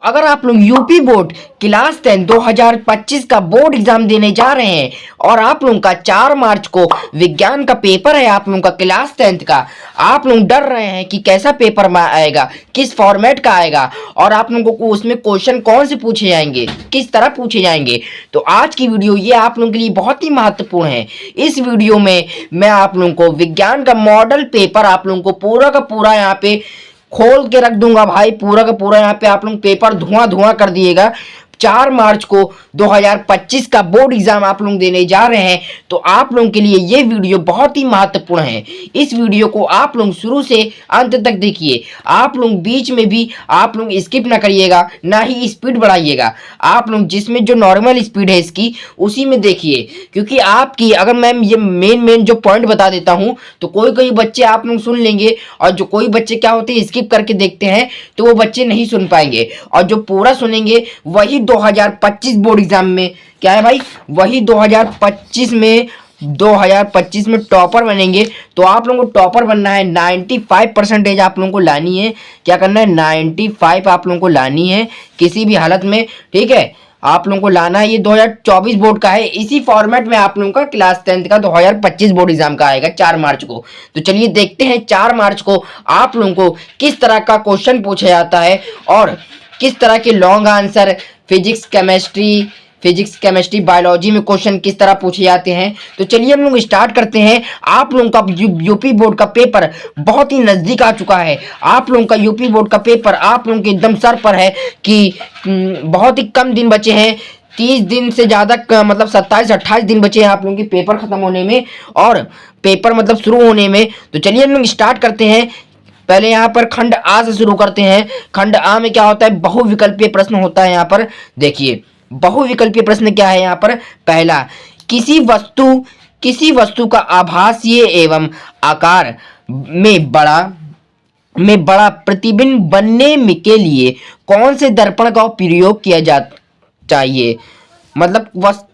अगर आप लोग यूपी बोर्ड क्लास 10 2025 का बोर्ड एग्जाम देने जा रहे हैं और आप लोगों का 4 मार्च को विज्ञान का पेपर है, आप लोगों का क्लास 10 का, आप लोग डर रहे हैं कि कैसा पेपर आएगा, किस फॉर्मेट का आएगा और आप लोगों को उसमें क्वेश्चन कौन से पूछे जाएंगे, किस तरह पूछे जाएंगे, तो आज की वीडियो ये आप लोगों के लिए बहुत ही महत्वपूर्ण है। इस वीडियो में मैं आप लोगों को विज्ञान का मॉडल पेपर आप लोगों को पूरा का पूरा यहाँ पे खोल के रख दूंगा भाई, पूरा का पूरा यहाँ पे आप लोग पेपर धुआं धुआं कर दिएगा। 4 मार्च को 2025 का बोर्ड एग्जाम आप लोग देने जा रहे हैं, तो आप लोगों के लिए ये वीडियो बहुत ही महत्वपूर्ण है। इस वीडियो को आप लोग शुरू से अंत तक देखिए, आप लोग बीच में भी आप लोग स्किप ना करिएगा, ना ही स्पीड बढ़ाइएगा। आप लोग जिसमें जो नॉर्मल स्पीड है इसकी उसी में देखिए, क्योंकि आपकी अगर मैं ये मेन जो पॉइंट बता देता हूं तो कोई बच्चे आप लोग सुन लेंगे और जो कोई बच्चे क्या होते हैं स्किप करके देखते हैं तो वो बच्चे नहीं सुन पाएंगे, और जो पूरा सुनेंगे वही 2025 बोर्ड एग्जाम में क्या है भाई, वही 2025 में टॉपर बनेंगे। तो आप लोगों को टॉपर बनना है, 95% आप लोगों को लानी है। क्या करना है, 95 आप लोगों को लानी है किसी भी हालत में, ठीक है, आप लोगों को लाना है। ये 2024 बोर्ड का है, इसी फॉर्मेट में आप लोगों का क्लास 10 का 2025 बोर्ड एग्जाम का आएगा 4 मार्च को। तो चलिए देखते हैं 4 मार्च को आप लोगों को किस तरह का क्वेश्चन पूछा जाता है और किस तरह के long answer physics chemistry biology में क्वेश्चन किस तरह पूछे जाते हैं। तो चलिए हम लोग स्टार्ट करते हैं। आप लोगों का यूपी बोर्ड का पेपर बहुत ही नजदीक आ चुका है। आप लोगों का यूपी बोर्ड का पेपर आप लोगों के एकदम सर पर है कि बहुत ही कम दिन बचे हैं, 30 दिन से ज़्यादा, मतलब 27-28 दिन बचे हैं आप लोगों के पेपर खत्म होने में और पेपर मतलब शुरू होने में। तो चलिए हम लोग स्टार्ट करते हैं। पहले यहाँ पर खंड आ से शुरू करते हैं। खंड आ में क्या होता है, बहुविकल्पीय प्रश्न होता है। यहाँ पर देखिए बहुविकल्पीय प्रश्न क्या है। यहाँ पर पहला, किसी वस्तु का आभासीय एवं आकार में बड़ा प्रतिबिंब बनने के लिए कौन से दर्पण का प्रयोग किया चाहिए। मतलब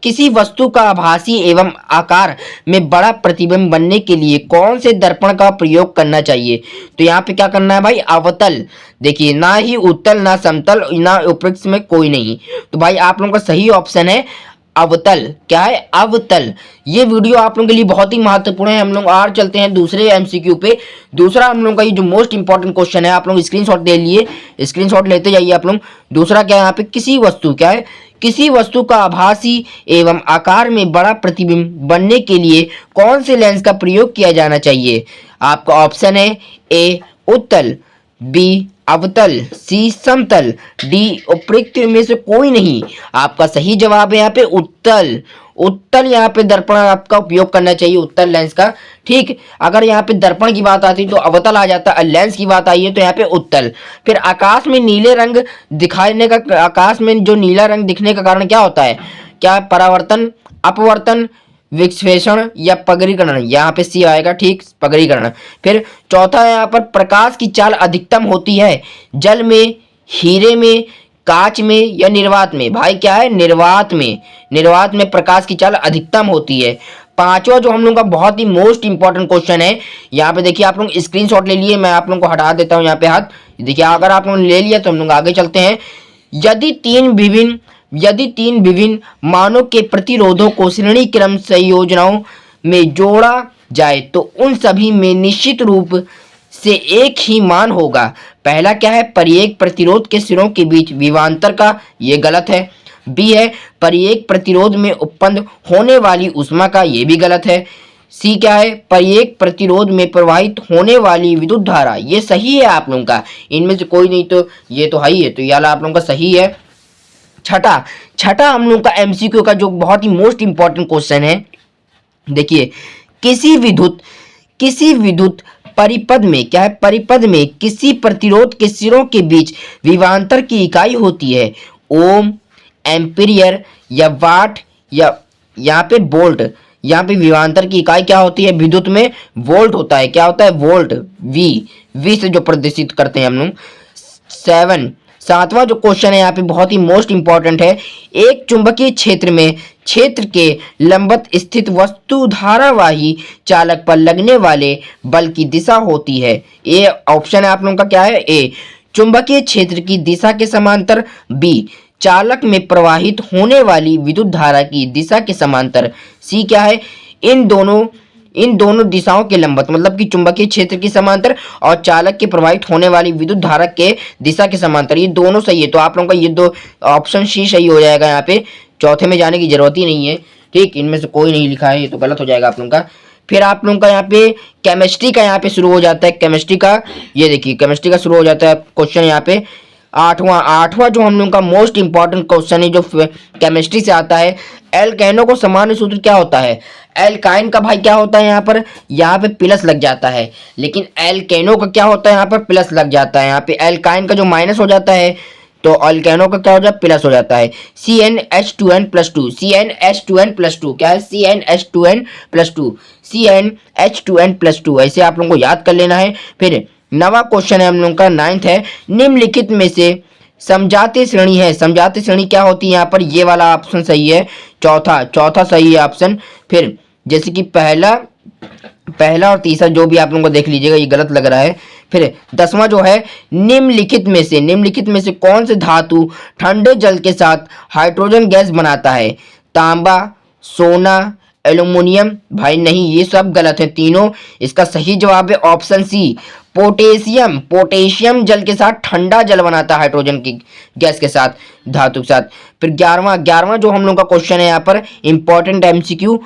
किसी वस्तु का आभासी एवं आकार में बड़ा प्रतिबिंब बनने के लिए कौन से दर्पण का प्रयोग करना चाहिए। तो यहाँ पे क्या करना है भाई, अवतल। देखिए ना ही उत्तल ना समतल ना उपरिक्त में कोई नहीं, तो भाई आप लोगों का सही ऑप्शन है अवतल। क्या है, अवतल। ये वीडियो आप लोगों के लिए बहुत ही महत्वपूर्ण है। हम लोग और चलते हैं दूसरे एमसीक्यू पे। दूसरा हम लोगों का ये जो मोस्ट इंपॉर्टेंट क्वेश्चन है, आप लोग स्क्रीनशॉट ले लिए, स्क्रीनशॉट लेते जाइए आप लोग। दूसरा क्या है यहाँ पे, किसी वस्तु का आभासी एवं आकार में बड़ा प्रतिबिंब बनने के लिए कौन से लेंस का प्रयोग किया जाना चाहिए। आपका ऑप्शन है ए उत्तल, बी अवतल, सी समतल, डी उपरिक्त में से कोई नहीं। आपका सही जवाब है यहाँ पे उत्तल। उत्तल यहाँ पे दर्पण आपका उपयोग करना चाहिए, उत्तल लेंस का। ठीक, अगर यहाँ पे दर्पण की बात आती तो अवतल आ जाता, लेंस की बात आई है तो यहाँ पे उत्तल। फिर आकाश में नीले रंग दिखाने का, आकाश में जो नीला रंग दिखने का कारण क्या होता है, क्या परावर्तन, अपवर्तन, विक्षेपण या पगरीकरण। यहाँ पे सी आएगा, ठीक, पगरीकरण। फिर चौथा यहाँ पर, प्रकाश की चाल अधिकतम होती है जल में, हीरे में, कांच में या निर्वात में। भाई क्या है, निर्वात में प्रकाश की चाल अधिकतम होती है। पांचवा जो हम लोग का बहुत ही मोस्ट इंपॉर्टेंट क्वेश्चन है, यहाँ पे देखिए आप लोग स्क्रीनशॉट ले लिए, मैं आप लोगों को हटा देता हूँ यहाँ पे हाथ। देखिए अगर आप लोग ले लिया तो हम लोग आगे चलते हैं। यदि तीन विभिन्न मानों के प्रतिरोधों को श्रेणी क्रम संयोजनों में जोड़ा जाए तो उन सभी में निश्चित रूप से एक ही मान होगा। पहला क्या है, परिएक प्रतिरोध के सिरों के बीच विभवांतर का, ये गलत है। बी है परिएक प्रतिरोध में उत्पन्न होने वाली ऊष्मा का, ये भी गलत है। सी क्या है, परिएक प्रतिरोध में प्रवाहित होने वाली विद्युत धारा, ये सही है आप लोगों का। इनमें से कोई नहीं तो ये तो है ही है, तो ये आप लोगों का सही है। छठा हम लोग का एमसीक्यू का जो बहुत ही मोस्ट इंपॉर्टेंट क्वेश्चन है, देखिए किसी विद्युत परिपथ में, क्या है, परिपथ में किसी प्रतिरोध के सिरों के बीच विभवांतर की इकाई होती है ओम, एम्पीयर या वाट या यहाँ पे वोल्ट। यहाँ पे विभवांतर की इकाई क्या होती है, विद्युत में वोल्ट होता है। क्या होता है, वोल्ट, वी से जो प्रदर्शित करते हैं हम लोग। सातवां जो क्वेश्चन है यहाँ पे बहुत ही मोस्ट इंपॉर्टेंट है, एक चुंबकीय क्षेत्र में क्षेत्र के लंबवत स्थित वस्तु धारावाही चालक पर लगने वाले बल की दिशा होती है। ए ऑप्शन है आप लोगों का क्या है, ए चुंबकीय क्षेत्र की दिशा के समांतर, बी चालक में प्रवाहित होने वाली विद्युत धारा की दिशा के समांतर, सी क्या है इन दोनों दिशाओं के लंबवत, मतलब कि चुंबकीय क्षेत्र की समांतर और चालक के प्रवाहित होने वाली विद्युत धारा के दिशा के समांतर, ये दोनों सही है। तो आप लोगों का ये दो ऑप्शन सी सही हो जाएगा। यहाँ पे चौथे में जाने की जरूरत ही नहीं है, ठीक, इनमें से कोई नहीं लिखा है, ये तो गलत हो जाएगा आप लोगों का। फिर आप लोगों का यहाँ पे केमिस्ट्री का यहाँ पे शुरू हो जाता है। केमिस्ट्री का ये देखिए, केमिस्ट्री का शुरू हो जाता है क्वेश्चन यहाँ पे। आठवां जो हम लोगों का मोस्ट इंपॉर्टेंट क्वेश्चन है जो केमिस्ट्री से आता है। एल्केनो को सामान्य सूत्र क्या होता है? एल्काइन का भाई क्या होता है यहाँ पे प्लस लग जाता है, लेकिन एल्केनो का क्या होता है यहाँ पर प्लस लग जाता है। यहाँ पे एल्काइन का जो माइनस हो जाता है तो एल्केनो का क्या हो जाता है प्लस हो जाता है। CnH2n+2, CnH2n+2 क्या है? CnH2n+2, CnH2n+2, ऐसे आप लोगों को याद कर लेना है। फिर नवा क्वेश्चन है हम लोगों का, 9th है, निम्नलिखित में से समजातीय श्रेणी है। समजातीय श्रेणी क्या होती है यहाँ पर? ये वाला ऑप्शन सही है, चौथा सही है ऑप्शन। फिर जैसे कि पहला और तीसरा जो भी आप लोगों को देख लीजिएगा, ये गलत लग रहा है। फिर 10वां जो है, निम्नलिखित में से कौन से धातु ठंडे जल के साथ हाइड्रोजन गैस बनाता है? तांबा, सोना, एल्यूमिनियम, भाई नहीं, ये सब गलत है तीनों। इसका सही जवाब है ऑप्शन सी, पोटेशियम जल के साथ ठंडा जल बनाता है हाइड्रोजन की गैस के साथ, धातु के साथ। फिर 11वां जो हम लोग का क्वेश्चन है यहाँ पर इंपॉर्टेंट MCQ,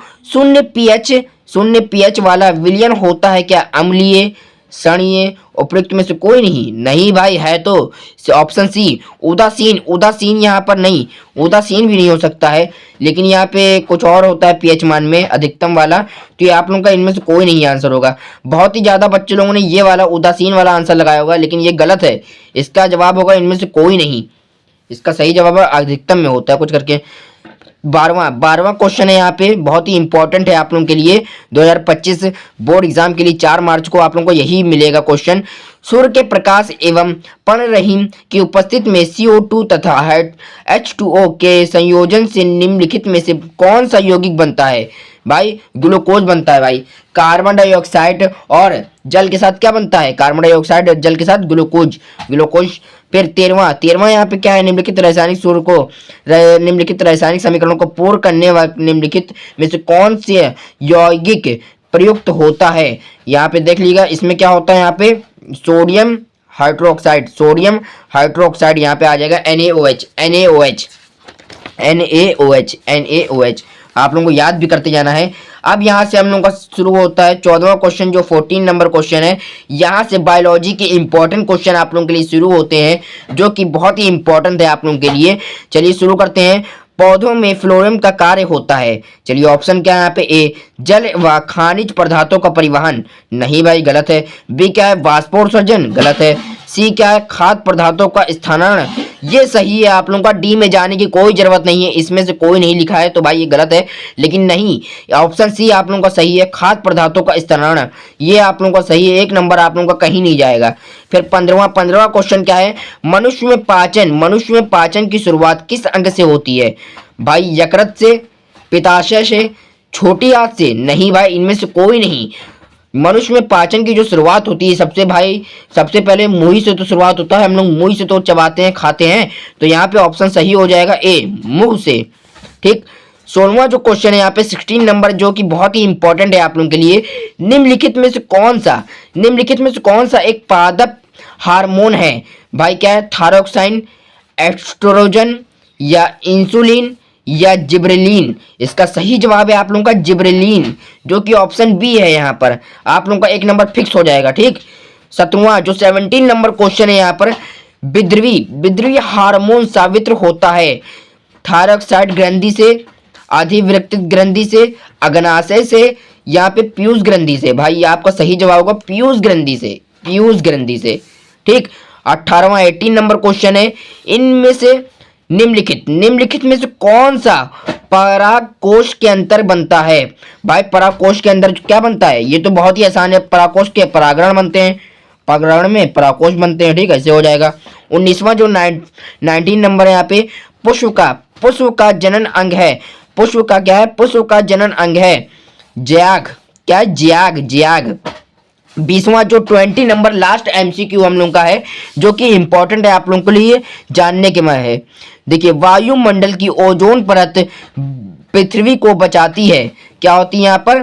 शून्य पीएच वाला विलयन होता है क्या? अम्लीय, क्षणीय, उपयुक्त में से कोई नहीं भाई, है तो ऑप्शन सी उदासीन। यहाँ पर नहीं, उदासीन भी नहीं हो सकता है, लेकिन यहाँ पे कुछ और होता है पीएच मान में अधिकतम वाला। तो ये आप लोगों का इनमें से कोई नहीं आंसर होगा। बहुत ही ज्यादा बच्चे लोगों ने ये वाला उदासीन वाला आंसर लगाया होगा, लेकिन ये गलत है। इसका जवाब होगा इनमें से कोई नहीं, इसका सही जवाब अधिकतम में होता है कुछ करके। 12वां क्वेश्चन है यहाँ पे, बहुत ही इंपॉर्टेंट है आप लोगों के लिए। 2025 बोर्ड एग्जाम के लिए 4 मार्च को आप लोगों को यही मिलेगा क्वेश्चन। सूर्य के प्रकाश एवं पर्णरहीम की उपस्थिति में CO2 तथा H2O के संयोजन से निम्नलिखित में से कौन सा यौगिक बनता है? भाई ग्लूकोज बनता है भाई। कार्बन डाइऑक्साइड और जल के साथ क्या बनता है? कार्बन डाइऑक्साइड और जल के साथ ग्लूकोज। फिर 13वां यहाँ पे क्या है? निम्नलिखित रासायनिक समीकरणों को पूर्ण करने वाले निम्नलिखित में से कौन से यौगिक प्रयुक्त होता है? यहाँ पे देख लीजिएगा, इसमें क्या होता है? यहाँ पे सोडियम हाइड्रोक्साइड यहाँ पे आ जाएगा NaOH। आप लोगों को याद भी करते जाना है। अब यहाँ से हम लोगों का शुरू होता है 14वां क्वेश्चन, जो 14 नंबर क्वेश्चन है। यहाँ से बायोलॉजी के इंपॉर्टेंट क्वेश्चन आप लोगों के लिए शुरू होते हैं, जो कि बहुत ही इंपॉर्टेंट है आप लोगों के लिए। चलिए शुरू करते हैं। पौधों में फ्लोएम का कार्य होता है। चलिए ऑप्शन क्या है यहाँ पे? ए जल व खनिज पदार्थों का परिवहन, नहीं भाई गलत है। बी क्या है? वाष्पोत्सर्जन, गलत है। सी क्या है? खाद्य पदार्थों का स्थानांतरण, ये सही है। आप लोगों का डी में जाने की कोई जरूरत नहीं है, इसमें से कोई नहीं लिखा है तो भाई ये गलत है। लेकिन नहीं, ऑप्शन सी आप लोगों का सही है, खाद्य पदार्थों का स्थानांतरण, ये आप लोगों का सही है। 1 नंबर आप लोगों का कहीं नहीं जाएगा। फिर 15वां क्वेश्चन क्या है? मनुष्य में पाचन की शुरुआत किस अंग से होती है? भाई यकृत से, पित्ताशय से, छोटी आंत से, नहीं भाई इनमें से कोई नहीं। मनुष्य में पाचन की जो शुरुआत होती है सबसे पहले मुंह से तो शुरुआत होता है। हम लोग मुंह से तो चबाते हैं, खाते हैं, तो यहाँ पे ऑप्शन सही हो जाएगा ए, मुंह से। ठीक। 16वां जो क्वेश्चन है यहाँ पे 16 नंबर, जो कि बहुत ही इंपॉर्टेंट है आप लोगों के लिए। निम्नलिखित में से कौन सा एक पादप हार्मोन है? भाई क्या है? थायरोक्साइन, एस्ट्रोजन या इंसुलिन या जिब्रेलिन? इसका सही जवाब है आप लोगों का जिब्रेलिन, जो कि ऑप्शन बी है। यहाँ पर आप लोगों का 1 नंबर फिक्स हो जाएगा। ठीक। 17 नंबर क्वेश्चन है यहाँ पर, विद्रवी हार्मोन सावित्र होता है थायरॉक्साइड ग्रंथि से, अधिवृक्क ग्रंथि से, अग्नाशय से, यहाँ पे पीयूष ग्रंथि से। भाई आपका सही जवाब होगा पीयूष ग्रंथि से। ठीक। 18 नंबर क्वेश्चन है, इनमें से निम्नलिखित में से कौन सा परागकोश के अंदर बनता है? भाई परागकोश के अंदर क्या बनता है? ये तो बहुत ही आसान है। परागकोश के परागण बनते हैं, परागण में परागकोश बनते हैं। ठीक, ऐसे हो जाएगा। 19वां जो 19 नंबर है यहाँ पे, पुष्प का जनन अंग है। पुष्प का जनन अंग है ज्याग। क्या है? ज्याग। 20वां जो 20 नंबर लास्ट एमसीक्यू हम लोग का है, जो कि इंपॉर्टेंट है आप लोगों के लिए जानने के में है। देखिए, वायुमंडल की ओजोन परत पृथ्वी को बचाती है, क्या होती है यहाँ पर,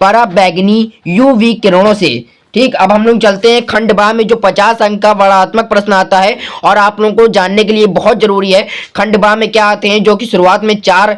पराबैंगनी यूवी किरणों से। ठीक, अब हम लोग चलते हैं खंड बा में, जो 50 अंक का वर्णात्मक प्रश्न आता है और आप लोगों को जानने के लिए बहुत जरूरी है। खंड बा में क्या आते हैं, जो कि शुरुआत में चार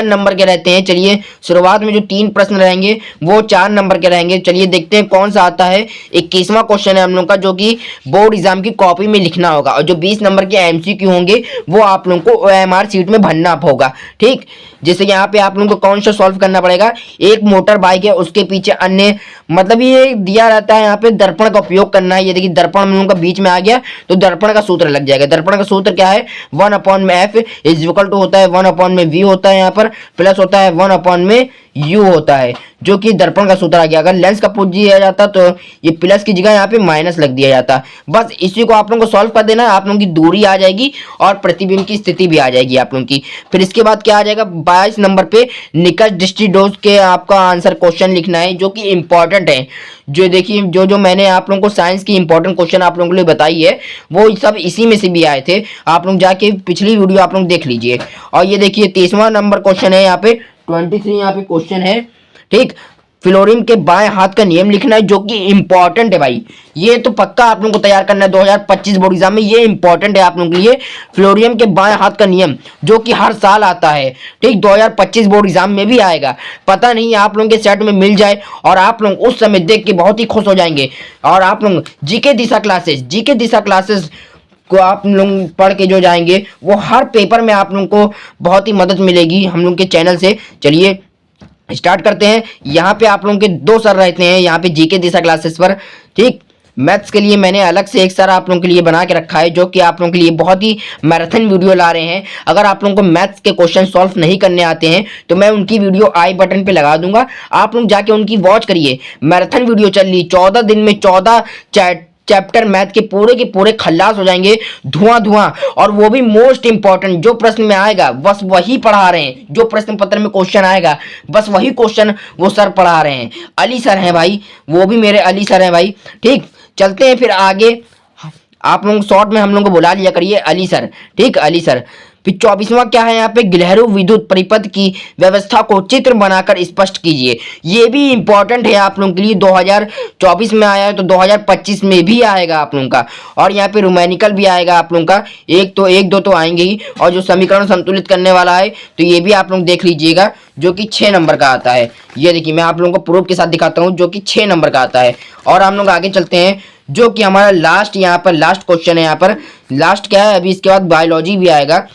नंबर के रहते हैं। चलिए, शुरुआत में जो 3 प्रश्न रहेंगे वो 4 नंबर के रहेंगे। चलिए देखते हैं कौन सा आता है। 21वां क्वेश्चन है हम लोग का, जो कि बोर्ड एग्जाम की कॉपी में लिखना होगा, और जो 20 नंबर के एमसीक्यू होंगे वो आप लोगों को ओएमआर सीट में भरना होगा। ठीक, जैसे यहाँ पे आप लोगों को कौन सा सॉल्व करना पड़ेगा, एक मोटर बाइक है, उसके पीछे अन्य, मतलब ये दिया रहता है यहाँ पे दर्पण का उपयोग करना है। ये देखिए, दर्पण हम लोगों का बीच में आ गया तो दर्पण का सूत्र लग जाएगा। दर्पण का सूत्र क्या है, 1/f इज इक्वल टू होता है 1/v होता है, यहाँ पर प्लस होता है 1/u होता है, जो कि दर्पण का सूत्र आ गया। अगर लेंस का पूछ दिया जाता तो ये प्लस की जगह यहाँ पे माइनस लग दिया जाता। बस इसी को आप लोगों को सॉल्व कर देना है, आप लोगों की दूरी आ जाएगी और प्रतिबिंब की स्थिति भी आ जाएगी आप लोगों की। फिर इसके बाद क्या आ जाएगा, 22 नंबर पे निकट दृष्टि दोष के आपका आंसर क्वेश्चन लिखना है, जो कि इंपॉर्टेंट है। जो देखिए, जो मैंने आप लोगों को साइंस की इंपॉर्टेंट क्वेश्चन आप लोगों के लिए बताई है, वो सब इसी में से भी आए थे। आप लोग जाके पिछली वीडियो आप लोग देख लीजिए। और ये देखिए, 23वां नंबर क्वेश्चन है यहाँ पे, 23 यहाँ पे क्वेश्चन है। ठीक, फ्लोरीन के बाएं हाथ का नियम लिखना है, जो कि इंपॉर्टेंट है भाई। ये तो पक्का आप लोगों को तैयार करना है 2025 बोर्ड एग्जाम में, ये इंपॉर्टेंट है आप लोगों के लिए। फ्लोरीन के बाएं हाथ का नियम, जो कि हर साल आता है। ठीक, 2025 बोर्ड एग्जाम में भी आएगा। पता नहीं आप लोगों के सेट में मिल जाए और आप लोग उस समय देख के बहुत ही खुश हो जाएंगे। और आप लोग जीके दिशा क्लासेस को आप लोग पढ़ के जो जाएंगे, वो हर पेपर में आप लोगों को बहुत ही मदद मिलेगी हम लोग के चैनल से। चलिए स्टार्ट करते हैं। यहाँ पे आप लोगों के 2 सर रहते हैं यहाँ पे जीके दिशा क्लासेस पर। ठीक, मैथ्स के लिए मैंने अलग से एक सर आप लोगों के लिए बना के रखा है, जो कि आप लोगों के लिए बहुत ही मैराथन वीडियो ला रहे हैं। अगर आप लोगों को मैथ्स के क्वेश्चन सॉल्व नहीं करने आते हैं तो मैं उनकी वीडियो आई बटन पे लगा दूंगा, आप लोग जाके उनकी वॉच करिए। मैराथन वीडियो चल रही, 14 दिन में 14 चैप्टर मैथ के पूरे खल्लास हो जाएंगे, धुआं। और वो भी मोस्ट इंपॉर्टेंट, जो प्रश्न में आएगा बस वही पढ़ा रहे हैं, जो प्रश्न पत्र में क्वेश्चन आएगा बस वही क्वेश्चन वो सर पढ़ा रहे हैं। अली सर हैं भाई, वो भी मेरे अली सर हैं भाई। ठीक, चलते हैं फिर आगे। आप लोग शॉर्ट में हम लोग को बुला लिया करिए अली सर। ठीक, अली सर। फिर 24वां क्या है यहाँ पे, गिलहरी विद्युत परिपथ की व्यवस्था को चित्र बनाकर स्पष्ट कीजिए। ये भी इंपॉर्टेंट है आप लोगों के लिए, 2024 में आया है तो 2025 में भी आएगा आप लोगों का। और यहाँ पे रोमैनिकल भी आएगा आप लोगों का, एक दो तो आएंगे ही। और जो समीकरण संतुलित करने वाला है तो ये भी आप लोग देख लीजिएगा, जो कि 6 नंबर का आता है। ये देखिए, मैं आप लोगों को प्रूफ के साथ दिखाता हूँ, जो कि 6 नंबर का आता है। और हम लोग आगे चलते हैं, जो कि हमारा लास्ट यहाँ पर लास्ट क्वेश्चन है। यहाँ पर लास्ट क्या है, अभी इसके बाद बायोलॉजी भी आएगा,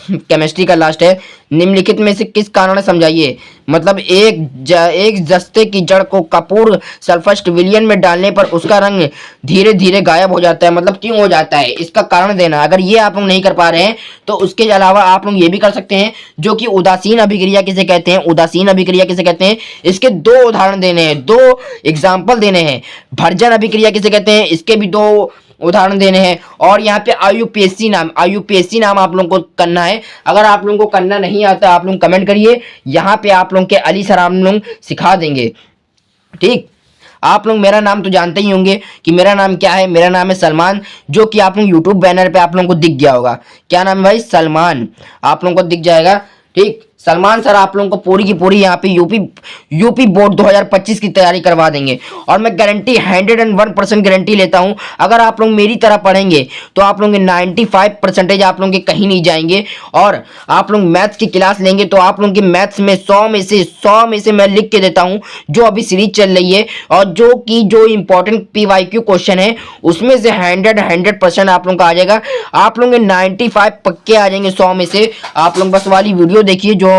केमिस्ट्री का लास्ट है। निम्नलिखित में से किस कारण समझाइए, मतलब एक जस्ते की जड़ को कपूर सल्फस्ट विलियन में डालने पर उसका रंग धीरे धीरे गायब हो जाता है, मतलब क्यों हो जाता है, इसका कारण देना। अगर ये आप लोग नहीं कर पा रहे हैं तो उसके अलावा आप लोग ये भी कर सकते हैं, जो कि उदासीन अभिक्रिया किसे कहते हैं, उदासीन अभिक्रिया किसे कहते हैं, इसके 2 उदाहरण देने हैं, 2 एग्जाम्पल देने हैं। भर्जन अभिक्रिया किसे कहते हैं, इसके भी 2 उदाहरण देने हैं। और यहाँ पे आयुपीएससी नाम आप लोगों को करना है। अगर आप लोगों को करना नहीं आता आप लोग कमेंट करिए, यहाँ पे आप लोगों के अली सर हम लोग सिखा देंगे। ठीक, आप लोग मेरा नाम तो जानते ही होंगे कि मेरा नाम क्या है, मेरा नाम है सलमान, जो कि आप लोग यूट्यूब बैनर पे आप लोगों को दिख गया होगा। क्या नाम है भाई, सलमान, आप लोगों को दिख जाएगा। ठीक, सलमान सर आप लोगों को पूरी की पूरी यहाँ पे यूपी बोर्ड 2025 की तैयारी करवा देंगे। और मैं गारंटी 101% गारंटी लेता हूँ, अगर आप लोग मेरी तरह पढ़ेंगे तो आप लोग 95% आप लोग के कहीं नहीं जाएंगे। और आप लोग मैथ्स की क्लास लेंगे तो आप लोग के मैथ्स में 100 में से मैं लिख के देता हूँ, जो अभी सीरीज चल रही है और जो इंपॉर्टेंट PYQ क्वेश्चन है उसमें से 100% आप लोग का आ जाएगा। आप लोग 95 पक्के आ जाएंगे 100 में से। आप लोग बस वाली वीडियो देखिए जो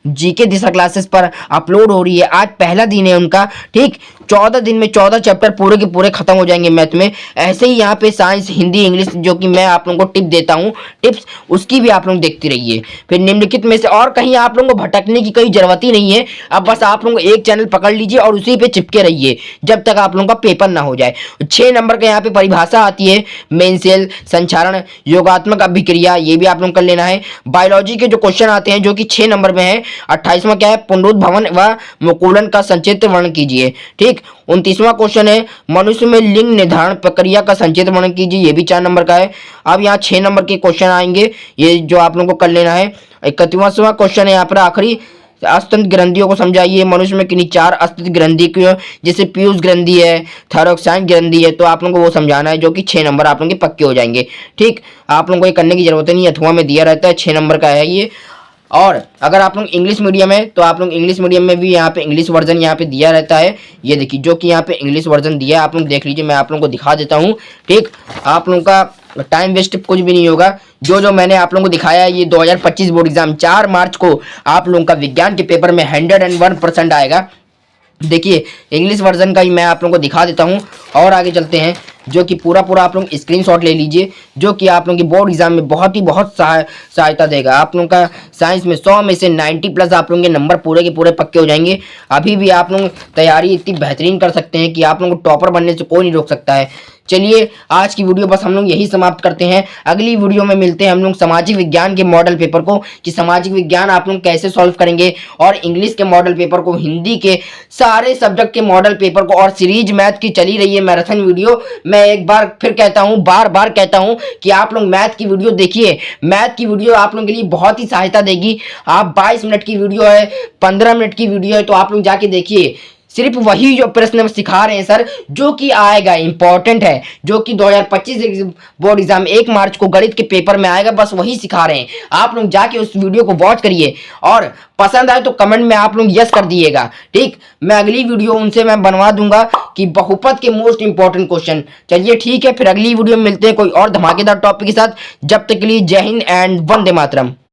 जीके दिशा क्लासेस पर अपलोड हो रही है, आज पहला दिन है उनका। ठीक, 14 दिन में 14 चैप्टर पूरे के पूरे खत्म हो जाएंगे मैथ में। ऐसे ही यहाँ पे साइंस, हिंदी, इंग्लिश जो कि मैं आप लोगों को टिप देता हूँ, टिप्स उसकी भी आप लोग देखते रहिए। फिर निम्नलिखित में से और कहीं आप लोगों को भटकने की कोई जरूरत ही नहीं है। अब बस आप लोग एक चैनल पकड़ लीजिए और उसी पे चिपके रहिए जब तक आप लोगों का पेपर ना हो जाए। 6 नंबर का यहाँ पे परिभाषा आती है, मेन सेल, संचारण, योगात्मक अभिक्रिया, ये भी आप लोग कर लेना है। बायोलॉजी के जो क्वेश्चन आते हैं जो कि 6 नंबर में है, 28वां क्या है, पुनरुद्भवन व मुकुलन का संक्षिप्त वर्णन कीजिए। ठीक, 29वां क्वेश्चन है, मनुष्य में लिंग निर्धारण प्रक्रिया का संक्षिप्त वर्णन कीजिए। ये भी 4 नंबर का है। अब यहाँ 6 नंबर के क्वेश्चन आएंगे, ये जो आप लोगों को कर लेना है। 31वां क्वेश्चन है यहाँ पर आखिरी, अस्तंत ग्रंथियों को समझाइए। मनुष्य में किन्हीं 4 अस्तंत ग्रंथि क्यों, जैसे पीयूष ग्रंथि है, थायरॉक्साइन ग्रंथि है, तो आप लोगों को वो समझाना है, जो कि 6 नंबर आप लोगों के पक्के हो जाएंगे। ठीक, आप लोगों को ये करने की जरूरत नहीं है, अथवा में दिया रहता है, 6 नंबर का है ये। और अगर आप लोग इंग्लिश मीडियम है तो आप लोग इंग्लिश मीडियम में भी यहाँ पे इंग्लिश वर्जन यहाँ पे दिया रहता है। ये देखिए, जो कि यहाँ पे इंग्लिश वर्जन दिया है, आप लोग देख लीजिए, मैं आप लोगों को दिखा देता हूँ। ठीक, आप लोगों का टाइम वेस्ट कुछ भी नहीं होगा। जो मैंने आप लोगों को दिखाया है, ये 2025 बोर्ड एग्जाम 4 मार्च को आप लोगों का विज्ञान के पेपर में 101% आएगा। देखिए, इंग्लिश वर्जन का ही मैं आप लोगों को दिखा देता हूँ और आगे चलते हैं, जो कि पूरा आप लोग स्क्रीनशॉट ले लीजिए, जो कि आप लोगों की बोर्ड एग्जाम में बहुत सहायता देगा। आप लोगों का साइंस में 100 में से 90 प्लस आप लोगों के नंबर पूरे के पूरे पक्के हो जाएंगे। अभी भी आप लोग तैयारी इतनी बेहतरीन कर सकते हैं कि आप लोगों को टॉपर बनने से कोई नहीं रोक सकता है। चलिए, आज की वीडियो बस हम लोग यही समाप्त करते हैं। अगली वीडियो में मिलते हैं हम लोग सामाजिक विज्ञान के मॉडल पेपर को, कि सामाजिक विज्ञान आप लोग कैसे सॉल्व करेंगे, और इंग्लिश के मॉडल पेपर को, हिंदी के सारे सब्जेक्ट के मॉडल पेपर को, और सीरीज मैथ की चली रही है मैराथन वीडियो। मैं एक बार फिर कहता हूं, बार बार कहता हूं कि आप लोग मैथ की वीडियो देखिए। मैथ की वीडियो आप लोगों के लिए बहुत ही सहायता देगी। आप 22 मिनट की वीडियो है, 15 मिनट की वीडियो है, तो आप लोग जाके देखिए। सिर्फ वही जो प्रश्न सिखा रहे हैं सर, जो कि आएगा, इंपॉर्टेंट है, जो कि 2025 बोर्ड एग्जाम 1 मार्च को गणित के पेपर में आएगा, बस वही सिखा रहे हैं। आप लोग जाके उस वीडियो को वॉच करिए, और पसंद आए तो कमेंट में आप लोग यस कर दिएगा। ठीक, मैं अगली वीडियो उनसे मैं बनवा दूंगा कि बहुपद के मोस्ट इंपॉर्टेंट क्वेश्चन। चलिए ठीक है, फिर अगली वीडियो में मिलते हैं कोई और धमाकेदार टॉपिक के साथ। जब तक के लिए जय हिंद एंड वंदे मातरम।